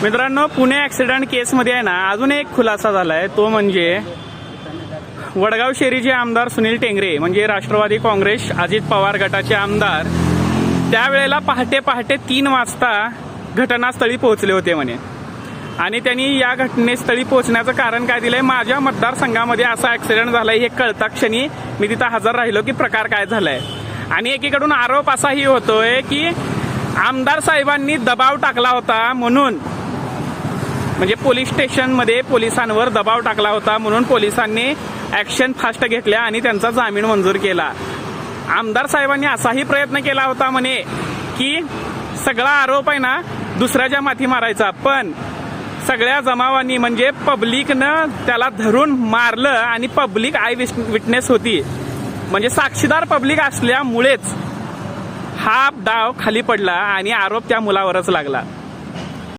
मित्रांनो, पुणे ॲक्सिडेंट केसमध्ये आहे ना अजून एक खुलासा झाला आहे, तो म्हणजे वडगाव शेरीचे आमदार सुनील टेंगरे म्हणजे राष्ट्रवादी काँग्रेस अजित पवार गटाचे आमदार त्यावेळेला पहाटे 3 वाजता घटनास्थळी पोहोचले होते म्हणे. आणि त्यांनी या घटनेस्थळी पोहोचण्याचं कारण काय दिलंय, माझ्या मतदारसंघामध्ये असा ॲक्सिडेंट झालाय हे कळता क्षणी मी तिथं हजर राहिलो की प्रकार काय झालाय. आणि एकीकडून आरोप असाही होतोय की आमदार साहेबांनी दबाव टाकला होता म्हणून, म्हणजे पोलीस स्टेशनमध्ये पोलिसांवर दबाव टाकला होता म्हणून पोलिसांनी ॲक्शन फास्ट घेतल्या आणि त्यांचा जामीन मंजूर केला. आमदार साहेबांनी असाही प्रयत्न केला होता म्हणे की सगळा आरोप आहे ना दुसऱ्याच्या माथी मारायचा, पण सगळ्या जमावांनी म्हणजे पब्लिकनं त्याला धरून मारलं आणि पब्लिक आय विटनेस होती, म्हणजे साक्षीदार पब्लिक असल्यामुळेच हा डाव खाली पडला आणि आरोप त्या मुलावरच लागला.